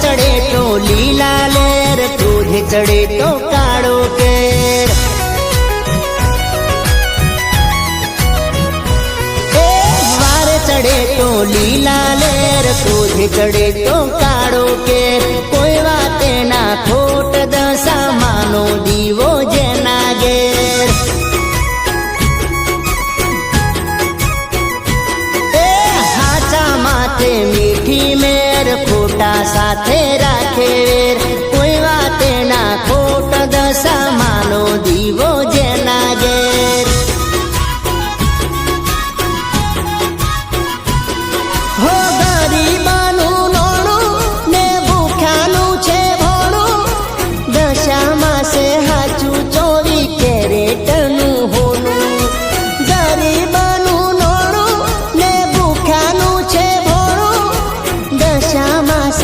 ચડે તો લીલા લેર, ક્રોધ ચડે તો કાળો કેર. વાર ચડે તો લીલા લેર, ક્રોધ ચડે તો કાળો કેર. કોઈ વાતે ના ખોટ દશા, માનો દીવો જેના ઘેર. હાચા માથે મીઠી મેર, ખોટા સાથે